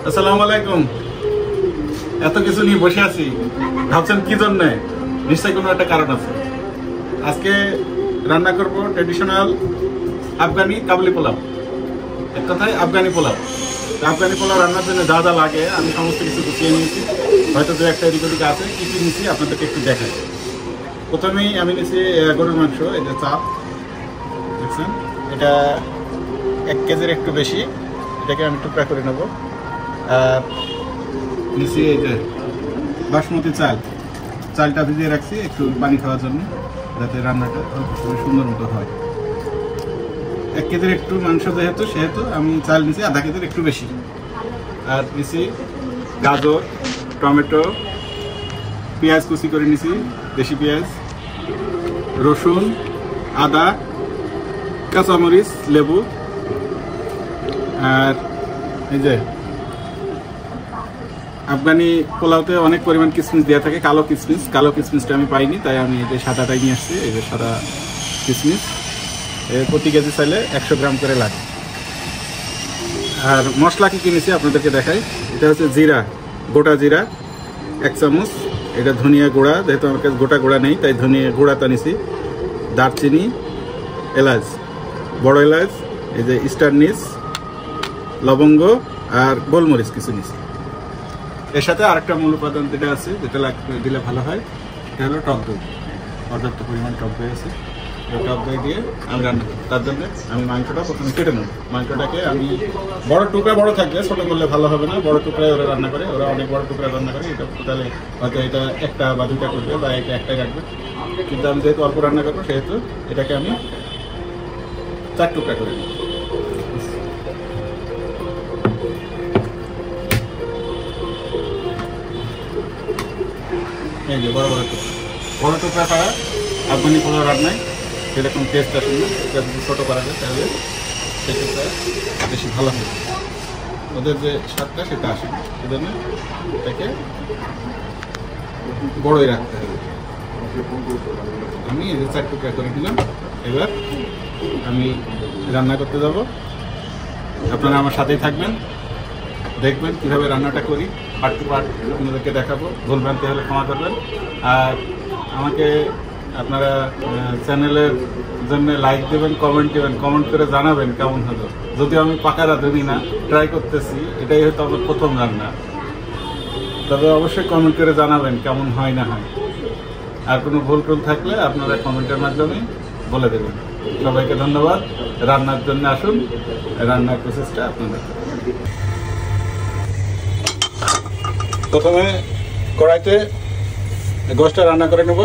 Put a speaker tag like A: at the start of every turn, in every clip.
A: আসসালামু আলাইকুম। এত কিছু নিয়ে বসে আছি, ভাবছেন কি জন্য? নিশ্চয়ই কোনো একটা কারণ আছে। আজকে রান্না করব ট্রেডিশনাল আফগানি কাবুলি পোলাও, এক কথায় আফগানি পোলাও। আফগানি পোলাও রান্নার জন্য যা যা লাগে আমি সমস্ত কিছু গুছিয়ে নিয়েছি। হয়তো দু একটা এদিক ওদিক আছে, কী কী নিয়েছি আপনাদেরকে একটু দেখাই। প্রথমেই আমি নিয়েছি গরুর মাংস, এই যে চাপ দেখছেন, এটা 1 কেজির একটু বেশি। এটাকে আমি টুকরা করে নেব। আর নিচে এই যে বাসমতি চালটা ভিজিয়ে রাখছি একটু পানি খাওয়ার জন্য, যাতে রান্নাটা খুবই সুন্দর মতো হয়। 1 কেজির একটু মাংস সেহেতু আমি চাল নিছি আধা কেজির একটু বেশি। আর নিছি গাজর, টমেটো, পেঁয়াজ কুচি করে নিছি, দেশি পেঁয়াজ, রসুন, আদা, কাঁচামরিচ, লেবু। আর এই যে আফগানি পোলাওতে অনেক পরিমাণ কিশমিশ দেওয়া থাকে, কালো কিশমিশটা আমি পাইনি, তাই আমি এই যে সাদাটাই নিয়ে আসছি। এই যে সাদা কিশমিশ প্রতি কেজি চাইলে 100 গ্রাম করে লাগে। আর মশলা কি কিনেছি আপনাদেরকে দেখাই। এটা হচ্ছে জিরা, গোটা জিরা 1 চামচ। এটা ধনিয়া গুঁড়া, যেহেতু আমার কাছে গোটা গুঁড়া নেই তাই ধনিয়া গুঁড়াটা নিছি। দারচিনি, এলাচ, বড় এলাচ, এই যে স্টার নিস, লবঙ্গ আর গোলমরিচ কিছু নিছি। এর সাথে আরেকটা মূল উপাদান যেটা আছে, যেটা দিলে ভালো হয়, এটা হলো টক দই। পর্যাপ্ত পরিমাণ টক দই আছে। এই টক দই দিয়ে আমি রান্না করি। তার জন্য আমি মাংসটা প্রথমে কেটে নেব। মাংসটাকে আমি বড় টুকরা বড় থাকবে, ছোটো করলে ভালো হবে না। বড় টুকরায় ওরা রান্না করে, ওরা অনেক বড় টুকরা রান্না করে। এটা তাহলে হয়তো এটা 1টা বা 2টা করবে বা এটা 1টাই রাখবে, কিন্তু আমি যেহেতু অল্প রান্না করবো সেহেতু এটাকে আমি 4 টুকরা করে নিই। এই যে বড় টুকরা ছাড়া আফগানি পোলাও রান্নায় সেরকম টেস্ট আসে না। এটা যদি ছোটো করা যায় তাহলে সেই টুকরা বেশি ভালো হবে, ওদের যে স্বাদটা সেটা আসে না। সেজন্য এটাকে বড়ই রাখতে হবে। আমি এই যে 4 টুকরা করে দিলাম। এবার আমি রান্না করতে যাব, আপনারা আমার সাথেই থাকবেন, দেখবেন কীভাবে রান্নাটা করি। পার্ট টু পার্ট আপনাদেরকে দেখাবো। ভুলভ্রান্তি হলে ক্ষমা করবেন। আর আমাকে আপনারা চ্যানেলের জন্য লাইক দেবেন, কমেন্ট করে জানাবেন কেমন হলো। যদিও আমি পাকা রাঁধুনি না, ট্রাই করতেছি, এটাই হয়তো আমার প্রথম রান্না। তবে অবশ্যই কমেন্ট করে জানাবেন কেমন হয় না হয়। আর কোনো ভুল টুল থাকলে আপনারা কমেন্টের মাধ্যমে বলে দেবেন। সবাইকে ধন্যবাদ। রান্নার জন্য আসুন, রান্নার প্রসেসটা আপনাদের। প্রথমে কড়াইতে গোশটা রান্না করে নেব,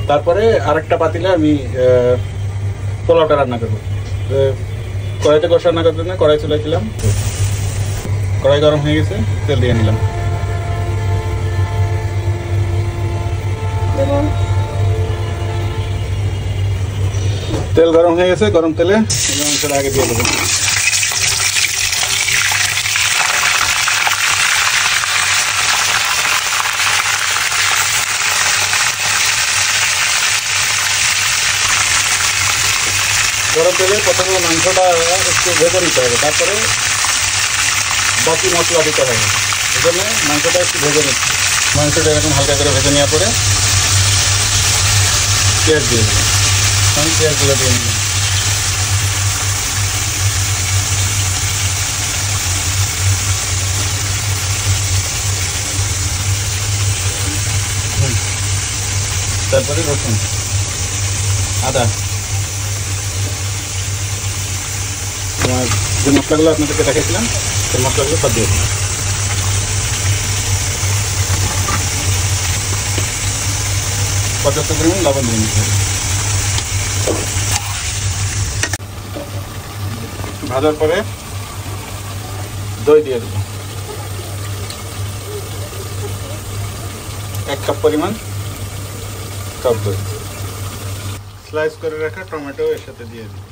A: তারপরে আরেকটা পাতিলে আমি পোলাওটা রান্না করবো। কড়াইতে গোশ রান্না করার জন্য কড়াই চুলাই দিলাম। কড়াই গরম হয়ে গেছে, তেল দিয়ে নিলাম। তেল গরম হয়ে গেছে, গরম তেলে মাংসটা আগে দিয়ে দেবো। গরম তেলে প্রথমে মাংসটা একটু ভেজে নিতে হবে, তারপরে বাকি মশলা দিতে হবে। এই জন্য মাংসটা একটু ভেজে নিচ্ছি। মাংসটা এরকম হালকা করে ভেজে নেওয়ার পরে পেঁয়াজ দিয়ে দিলাম। আমি পেঁয়াজগুলো দিয়ে নিলাম। তারপরে রসুন, আদা, যে মশলাগুলো আপনাদেরকে দেখাইছিলাম সেই মশলাগুলো সব দিয়ে দিলাম। পর্যাপ্ত পরিমাণ লবণ দিয়ে নিতে হবে। ভাজার পরে দই দিয়ে দেবো, 1 কাপ পরিমাণ টক দই। স্লাইস করে রাখা টমেটো এর সাথে দিয়ে দিই।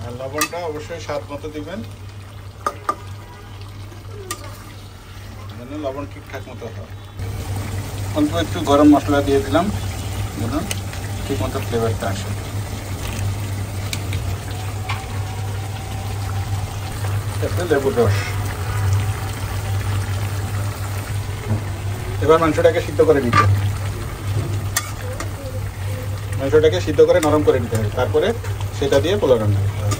A: আর লবণটা অবশ্যই স্বাদ মতো দিবেন, যেন লবণ ঠিকঠাক মতো হয়। অল্প একটু গরম মশলা দিয়ে দিলাম, যেন ঠিক মতো ফ্লেভারটা আসে। তারপরে লেবুর রস, এবার মাংসটাকে সিদ্ধ করে নিতে হবে, মাংসটাকে সিদ্ধ করে নরম করে নিতে হবে, তারপরে সেটা দিয়ে পোলাও রান্না করতে হবে।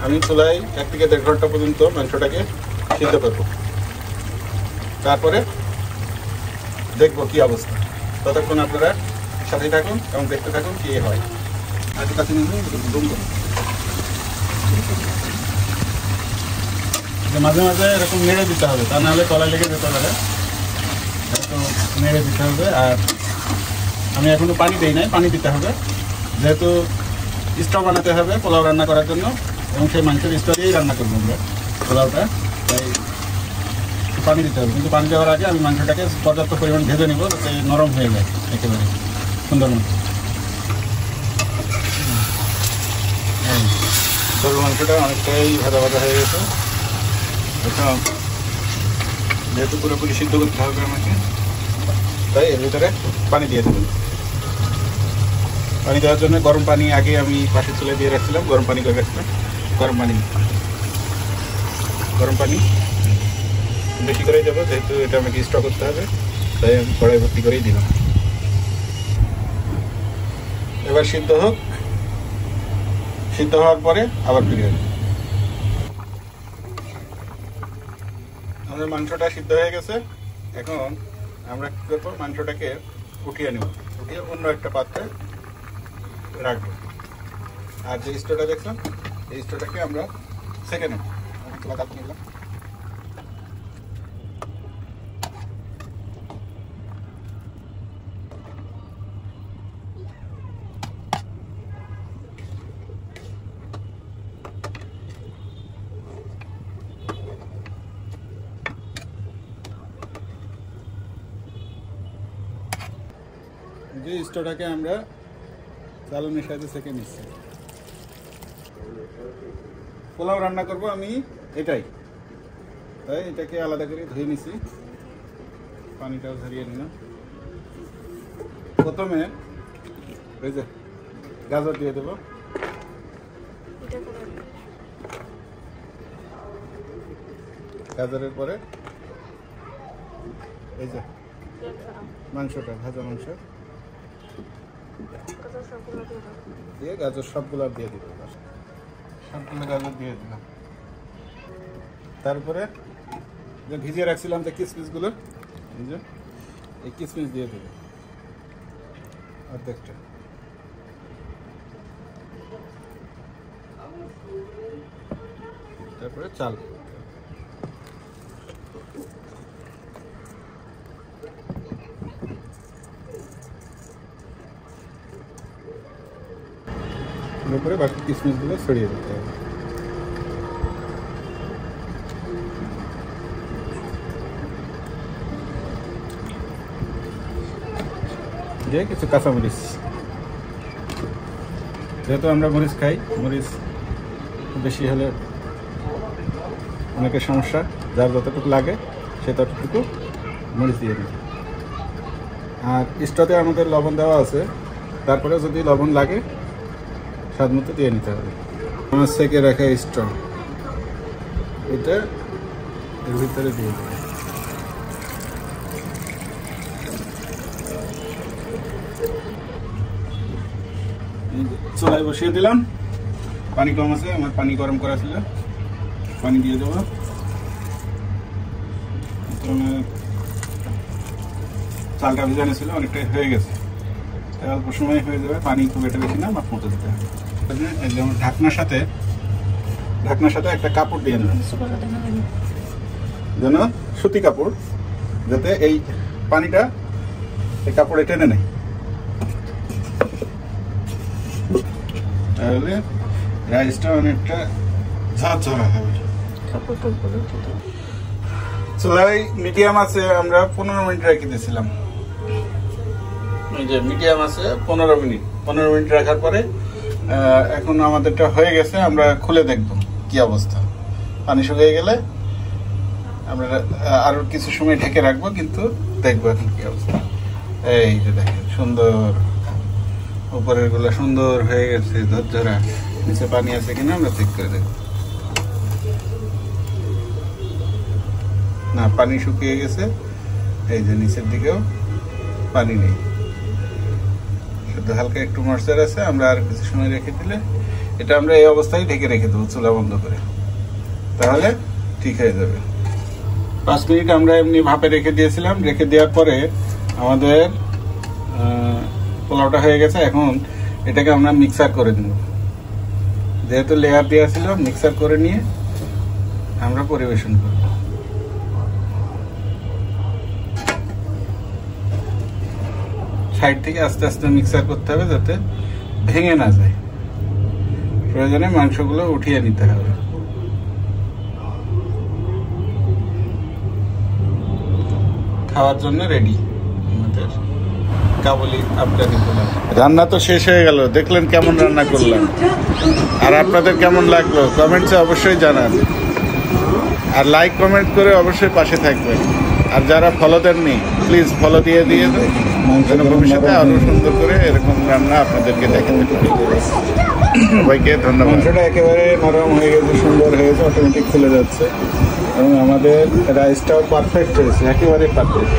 A: আমি চুলায় 1 থেকে 1.5 ঘন্টা পর্যন্ত মাংসটাকে সিদ্ধ করব, তারপরে দেখবো কি অবস্থা। ততক্ষণ আপনারা সাথে থাকুন এবং দেখতে থাকুন কি হয়। আর কাছে মাঝে মাঝে এরকম নেড়ে দিতে হবে, তা নাহলে তলায় লেগে যেতে পারে, এরকম নেড়ে দিতে হবে। আর আমি এখনো পানি দিই নাই, পানি দিতে হবে, যেহেতু স্টক বানাতে হবে পোলাও রান্না করার জন্য, এবং সেই মাংসের স্টক দিয়েই রান্না করবো আমরা পোলাওটা, তাই পানি দিতে হবে। কিন্তু পানি দেওয়ার আগে আমি মাংসটাকে পর্যাপ্ত পরিমাণ ভেজে নিব, যাতে নরম হয়ে যায় একেবারে সুন্দর মতো। গরুর মাংসটা অনেকটাই ভাজা ভাজা হয়ে গেছে, এটা যেহেতু পুরোপুরি সিদ্ধ করতে হবে আমাকে, তাই এর ভিতরে পানি দিয়ে দেবেন। পানি দেওয়ার জন্য গরম পানি আগে আমি পাশের চুলায় দিয়ে রাখছিলাম, গরম পানি করে রাখছিলাম। গরম পানি বেশি করেই দেবো, যেহেতু এটা আমাকে স্টক করতে হবে, তাই আমি কড়াই ভর্তি করেই দিলাম। এবার সিদ্ধ হোক, সিদ্ধ হওয়ার পরে আবার ফিরে আসবো। আমাদের মাংসটা সিদ্ধ হয়ে গেছে, এখন আমরা কী করবো, মাংসটাকে উঠিয়ে নেব, উঠিয়ে অন্য একটা পাত্রে রাখবো। আর যে স্টোটা দেখলাম এই স্টোটাকে আমরা সেকে নেব। নিলাম যে স্টোটাকে আমরা চালনের সাথে সেকে নিচ্ছি। পোলাও রান্না করব আমি এটাই, তাই এটাকে আলাদা করে ধুয়ে নিছি, পানিটাও ঝরিয়ে নিলাম। প্রথমে ওই যে গাজর দিয়ে দেবো, গাজরের পরে এই যে মাংসটা, ভাজা মাংস দিয়ে গাজর সবগুলো দিয়ে দিতে হবে, সবগুলো গাজর দিয়ে দিলাম। তারপরে যে ভিজিয়ে রাখছিলাম যে কিশমিশগুলো, এই কিশমিশ দিয়ে দেবো অর্ধেকটা। তারপরে চাল, করে বাকি কিশমিশগুলো ছড়িয়ে দিতে হবে। দিয়ে কিছু কাঁচামরিচ, যেহেতু আমরা মরিচ খাই, মরিচ বেশি হলে অনেকের সমস্যা, যার যতটুকু লাগে সে ততটুকু মরিচ দিয়ে দিই। আর স্টোভে আমাদের লবণ দেওয়া আছে, তারপরে যদি লবণ লাগে স্বাদ মতো দিয়ে নিতে হবে। আমার সেকে রাখা স্টোভ এটা এর ভিতরে দিয়ে দেবো। চুলায় বসিয়ে দিলাম, পানি কম আছে, আমার পানি গরম করা ছিল, পানি দিয়ে দেবো। চালটা ভিজানো ছিল, অনেকটাই হয়ে গেছে, অল্প সময় হয়ে যাবে, পানি খুব এটা বেশি না, মাপ মতো দিতে হবে। ঢাকনার সাথে একটা কাপড় দিয়ে নেবেন, যেন সুতি কাপড়, যাতে এই পানিটা এই কাপড়ে টেনে নেয়, তাহলে রাইসটা অনেকটা ঝরঝরা হবে। চুলায় মিডিয়াম আছে আমরা 15 মিনিট রেখে দিয়েছিলাম, এই যে মিডিয়াম আছে 15 মিনিট রাখার পরে এখন আমাদেরটা হয়ে গেছে। আমরা খুলে দেখব কি অবস্থা। পানি শুকিয়ে গেলে আমরা আরো কিছু সময় ঢেকে রাখবো, কিন্তু দেখবো এখন কি অবস্থা। এই যে দেখেন সুন্দর, উপরের গুলা সুন্দর হয়ে গেছে ঝরঝরা, নিচে পানি আছে কিনা আমরা চেক করে দেখব। না, পানি শুকিয়ে গেছে। এই যে নিচের দিকেও পানি নেই, শুধু হালকা একটু ময়েশ্চার আছে। আমরা আর কিছু সময় রেখে দিলে এটা আমরা এই অবস্থায় ঢেকে রেখে দেবো চুলা বন্ধ করে, তাহলে ঠিক হয়ে যাবে। 5 মিনিট আমরা এমনি ভাপে রেখে দিয়েছিলাম। রেখে দেওয়ার পরে আমাদের পোলাওটা হয়ে গেছে। এখন এটাকে আমরা মিক্সার করে নেব। যেহেতু লেয়ার দেওয়া ছিল, মিক্সার করে নিয়ে আমরা পরিবেশন করব। সাইড থেকে আস্তে আস্তে মিক্সার করতে হবে যাতে ভেঙে না যায়। প্রয়োজনে মাংসগুলো উঠিয়ে নিতে হবে। খাওয়ার জন্য রেডি আমাদের কাবুলি আফগানি পোলাও। রান্না তো শেষ হয়ে গেল। দেখলেন কেমন রান্না করলাম, আর আপনাদের কেমন লাগলো কমেন্টসে অবশ্যই জানান, আর লাইক কমেন্ট করে অবশ্যই পাশে থাকবেন। আর যারা ফলো দেননি প্লিজ ফলো দিয়ে দেন, যেন ভবিষ্যতে আরো সুন্দর করে এরকম রান্না আপনাদেরকে দেখাতে পারি। সবাইকে ধন্যবাদ। মাংসটা একেবারে নরম হয়ে গেছে, সুন্দর হয়েছে, অটোমেটিক খুলে যাচ্ছে, এবং আমাদের রাইসটাও পারফেক্ট হয়েছে, একেবারে পারফেক্ট।